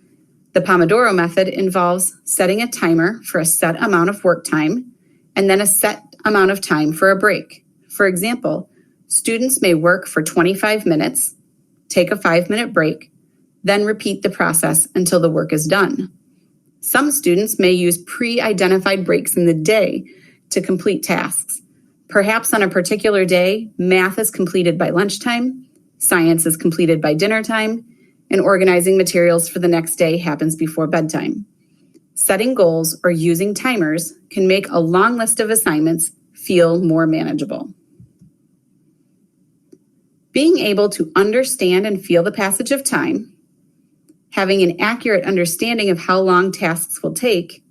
The Pomodoro Method involves setting a timer for a set amount of work time and then a set amount of time for a break. For example, students may work for 25 minutes, take a 5-minute break, then repeat the process until the work is done. Some students may use pre-identified breaks in the day to complete tasks. Perhaps on a particular day, math is completed by lunchtime, science is completed by dinner time, and organizing materials for the next day happens before bedtime. Setting goals or using timers can make a long list of assignments feel more manageable. Being able to understand and feel the passage of time, having an accurate understanding of how long tasks will take,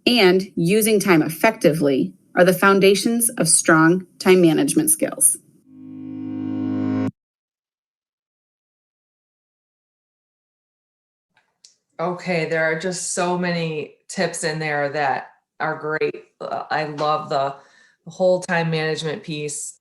and using time effectively are the foundations of strong time management skills. Okay, there are just so many tips in there that are great. I love the whole time management piece.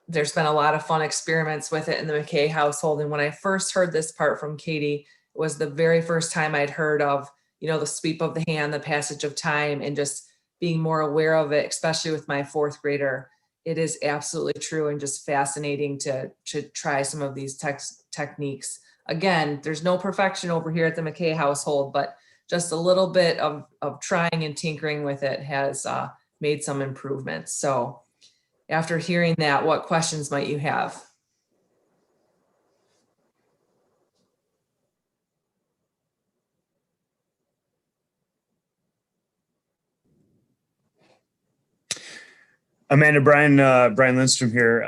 There's been a lot of fun experiments with it in the McKay household. And when I first heard this part from Katie, it was the very first time I'd heard of, the sweep of the hand, the passage of time, and just being more aware of it, especially with my 4th grader. it is absolutely true and just fascinating to try some of these techniques. Again, there's no perfection over here at the McKay household, but just a little bit of trying and tinkering with it has made some improvements. So after hearing that, what questions might you have? Amanda, Brian Lindstrom here.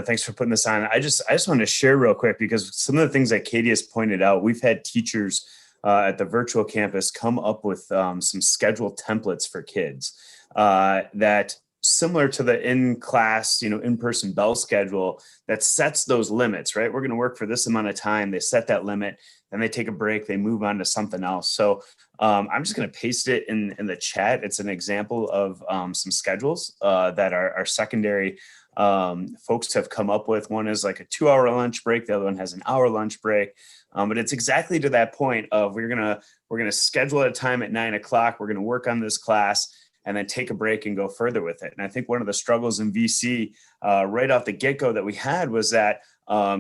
Thanks for putting this on. I just wanted to share real quick, because some of the things that Katie has pointed out, we've had teachers at the virtual campus come up with some schedule templates for kids that, similar to the in-class, in-person bell schedule, that sets those limits, right? We're going to work for this amount of time. They set that limit, then they take a break, they move on to something else. So I'm just going to paste it in the chat. It's an example of some schedules that our secondary folks have come up with. One is like a 2-hour lunch break. The other one has an hour lunch break. But it's exactly to that point of we're gonna schedule at a time at 9 o'clock. We're gonna work on this class and then take a break and go further with it. And I think one of the struggles in VC right off the get-go that we had was that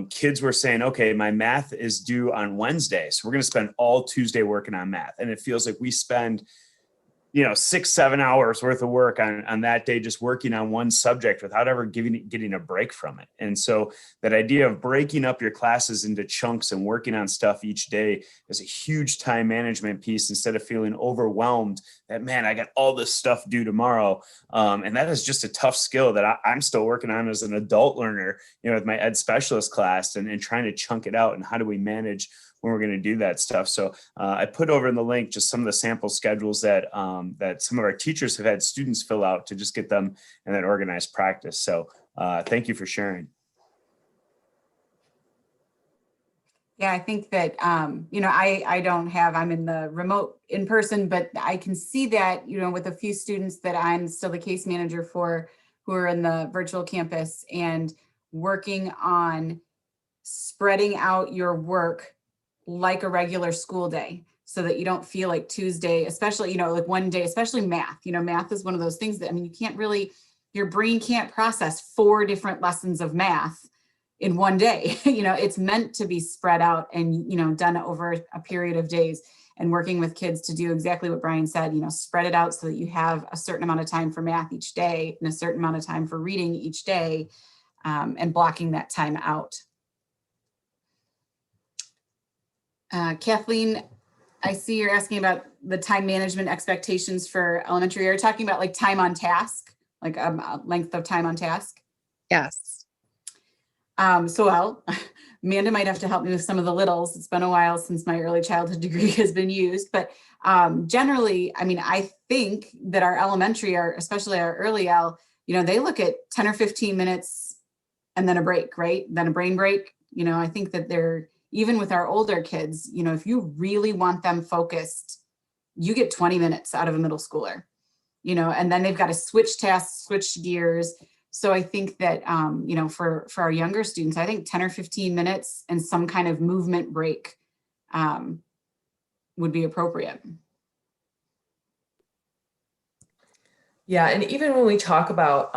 kids were saying, okay, my math is due on Wednesday, so we're going to spend all Tuesday working on math. And it feels like we spend 6-7 hours worth of work on that day, just working on one subject without ever getting a break from it. And so that idea of breaking up your classes into chunks and working on stuff each day is a huge time management piece, instead of feeling overwhelmed that, man, I got all this stuff due tomorrow. And that is just a tough skill that I'm still working on as an adult learner, with my ed specialist class and trying to chunk it out. And how do we manage when we're going to do that stuff? So I put over in the link just some of the sample schedules that that some of our teachers have had students fill out to just get them in that organized practice. So thank you for sharing. Yeah, I think that, I'm in the remote in person, but I can see that, with a few students that I'm still the case manager for, who are in the virtual campus, and working on spreading out your work like a regular school day, so that you don't feel like Tuesday, especially, like one day, especially math. Math is one of those things that, you can't really, your brain can't process 4 different lessons of math in one day. It's meant to be spread out and, done over a period of days, and working with kids to do exactly what Brian said, spread it out so that you have a certain amount of time for math each day and a certain amount of time for reading each day, and blocking that time out. Kathleen, I see you're asking about the time management expectations for elementary. You're talking about like time on task, like length of time on task? Yes. Amanda might have to help me with some of the littles. It's been a while since my early childhood degree has been used, but generally, I think that our elementary, especially our early L, they look at 10 or 15 minutes and then a break, right? Then a brain break. I think that they're, even with our older kids, if you really want them focused, you get 20 minutes out of a middle schooler, and then they've got to switch tasks, switch gears. So I think that, for our younger students, I think 10 or 15 minutes and some kind of movement break would be appropriate. Yeah, and even when we talk about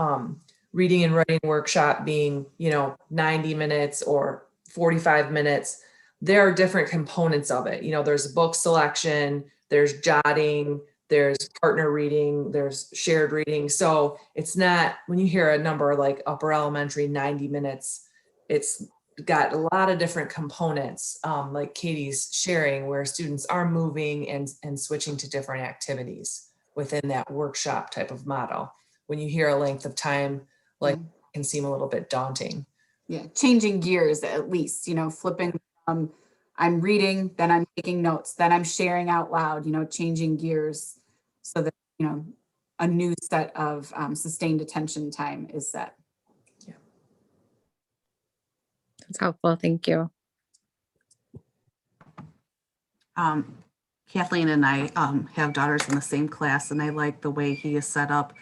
reading and writing workshop being, 90 minutes or 45 minutes, there are different components of it. There's book selection, there's jotting, there's partner reading, there's shared reading. So it's not, when you hear a number like upper elementary, 90 minutes, it's got a lot of different components, like Katie's sharing, where students are moving and switching to different activities within that workshop type of model. When you hear a length of time, like, it can seem a little bit daunting. Yeah, changing gears at least, flipping. I'm reading, then I'm taking notes, then I'm sharing out loud, changing gears so that, a new set of sustained attention time is set. Yeah. That's helpful. Thank you. Kathleen and I have daughters in the same class, and I like the way he has set up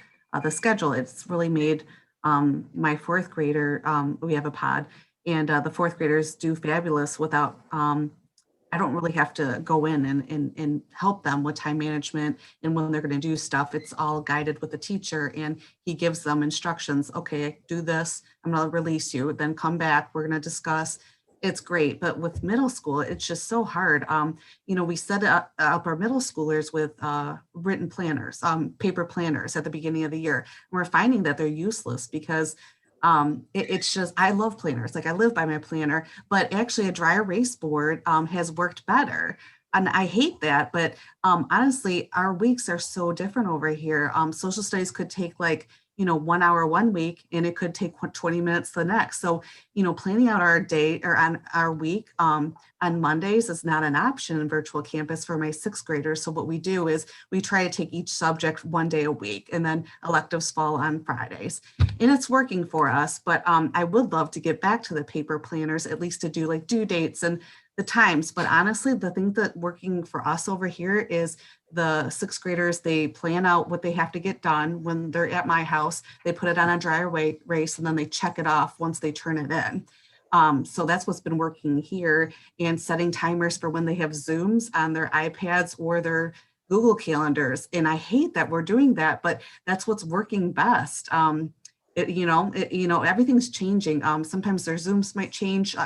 the schedule. It's really made my 4th grader, we have a pod, and the 4th graders do fabulous without I don't really have to go in and help them with time management and when they're going to do stuff. It's all guided with the teacher, and he gives them instructions. Okay, do this. I'm going to release you. Then come back. We're going to discuss. It's great. But with middle school, it's just so hard. We set up our middle schoolers with written planners, paper planners at the beginning of the year. And we're finding that they're useless because it's just, I love planners. Like I live by my planner, but actually a dry erase board has worked better. And I hate that, but honestly, our weeks are so different over here. Social studies could take 1 hour one week, and it could take 20 minutes the next. So, planning out our day or on our week on Mondays is not an option in virtual campus for my 6th graders. So what we do is we try to take each subject one day a week, and then electives fall on Fridays. And it's working for us, but I would love to get back to the paper planners, at least to do due dates and the times. But honestly, the thing that working for us over here is the 6th graders, they plan out what they have to get done when they're at my house. They put it on a dry erase, and then they check it off once they turn it in. So that's what's been working here, and setting timers for when they have Zooms on their iPads or their Google calendars. And I hate that we're doing that, but that's what's working best. Everything's changing. Sometimes their Zooms might change,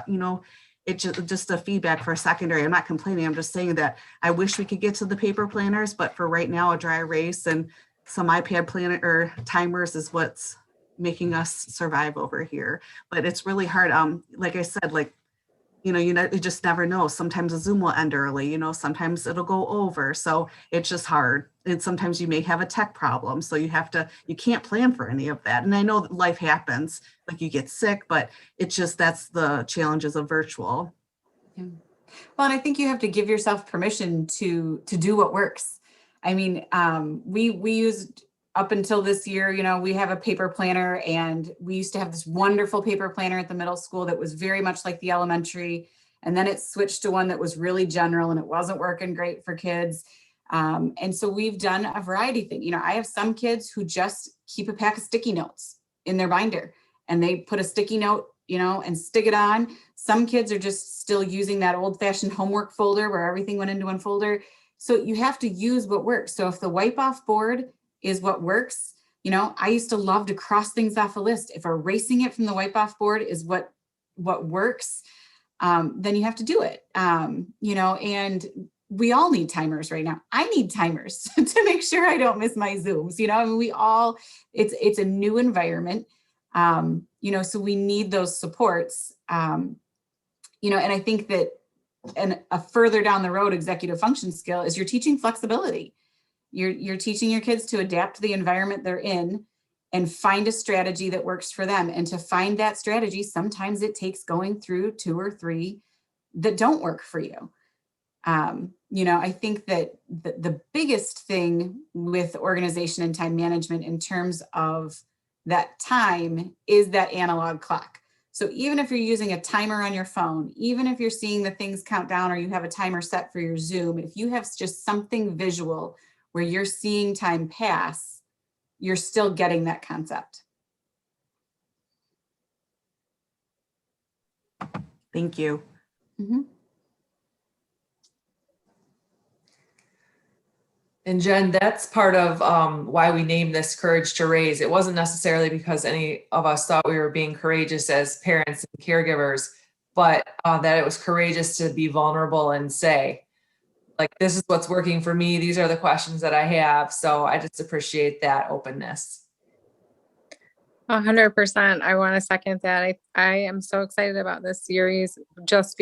it's just a feedback for secondary. I'm not complaining. I'm just saying that I wish we could get to the paper planners, but for right now, a dry erase and some iPad planner or timers is what's making us survive over here. But it's really hard. Like I said, you just never know. Sometimes a Zoom will end early, sometimes it'll go over. So it's just hard. And sometimes you may have a tech problem. So you can't plan for any of that. And I know that life happens, like you get sick, but it's just, that's the challenges of virtual. Yeah. Well, and I think you have to give yourself permission to do what works. I mean, we used up until this year, we have a paper planner, and we used to have this wonderful paper planner at the middle school that was very much like the elementary. And then it switched to one that was really general, and it wasn't working great for kids. And so we've done a variety of things. I have some kids who just keep a pack of sticky notes in their binder, and they put a sticky note, and stick it on. Some kids are just still using that old-fashioned homework folder where everything went into one folder. So you have to use what works. So if the wipe off board is what works, I used to love to cross things off a list. If erasing it from the wipe off board is what works, then you have to do it. And we all need timers right now. I need timers to make sure I don't miss my Zooms. We all, it's a new environment. So we need those supports. And I think that a further down the road executive function skill is you're teaching flexibility. You're teaching your kids to adapt to the environment they're in and find a strategy that works for them. And to find that strategy, sometimes it takes going through 2 or 3 that don't work for you. I think that the biggest thing with organization and time management in terms of that time is that analog clock. So even if you're using a timer on your phone, even if you're seeing the things count down, or you have a timer set for your Zoom, if you have just something visual where you're seeing time pass, you're still getting that concept. Thank you. Mm-hmm. And Jen, that's part of why we named this Courage to Raise. It wasn't necessarily because any of us thought we were being courageous as parents and caregivers, but that it was courageous to be vulnerable and say, this is what's working for me. These are the questions that I have. So I just appreciate that openness. 100%. I want to second that. I am so excited about this series just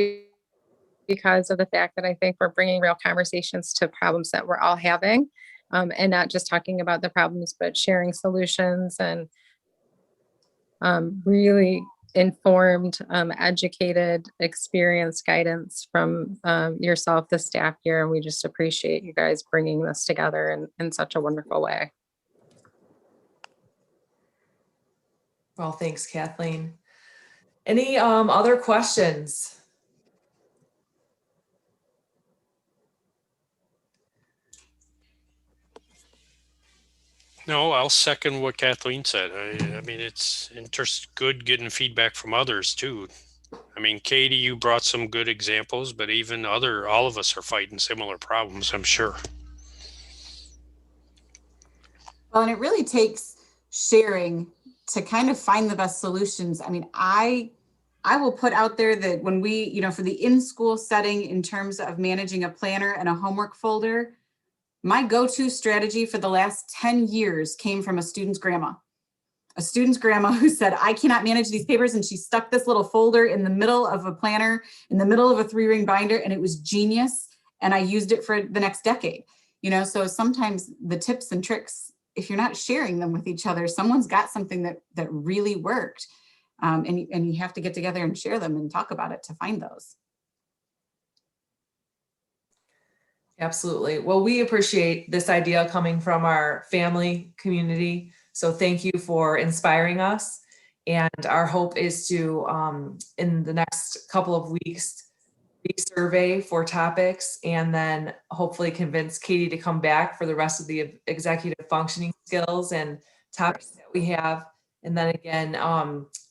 because of the fact that I think we're bringing real conversations to problems that we're all having, and not just talking about the problems, but sharing solutions and really informed, educated, experienced guidance from yourself, the staff here. And we just appreciate you guys bringing this together in such a wonderful way. Well, thanks, Kathleen. Any other questions? No, I'll second what Kathleen said. I mean, it's good getting feedback from others too. I mean, Katie, you brought some good examples, but even all of us are fighting similar problems, I'm sure. Well, and it really takes sharing to kind of find the best solutions. I mean, I will put out there that when we, you know, for the in-school setting in terms of managing a planner and a homework folder, my go-to strategy for the last 10 years came from a student's grandma. A student's grandma who said, I cannot manage these papers. And she stuck this little folder in the middle of a planner, in the middle of a 3-ring binder, and it was genius. And I used it for the next decade. You know, so sometimes the tips and tricks, if you're not sharing them with each other, someone's got something that really worked. And you have to get together and share them and talk about it to find those. Absolutely. Well, we appreciate this idea coming from our family community. So thank you for inspiring us. And our hope is to, in the next couple of weeks, survey for topics and then hopefully convince Katie to come back for the rest of the executive functioning skills and topics that we have. And then again,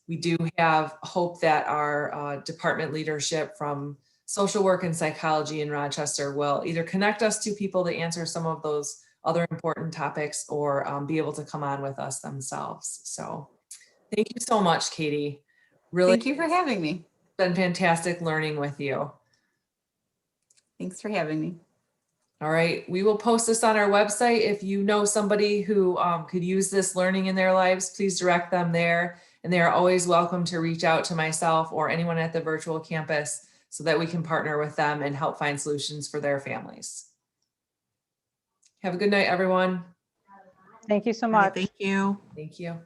we do have hope that our department leadership from social work and psychology in Rochester will either connect us to people to answer some of those other important topics or be able to come on with us themselves. So thank you so much, Katie. Really, Thank you for having me. Been fantastic learning with you. Thanks for having me. All right, we will post this on our website. If you know somebody who could use this learning in their lives, please direct them there. And they are always welcome to reach out to myself or anyone at the virtual campus so that we can partner with them and help find solutions for their families. Have a good night, everyone. Thank you so much. Thank you. Thank you.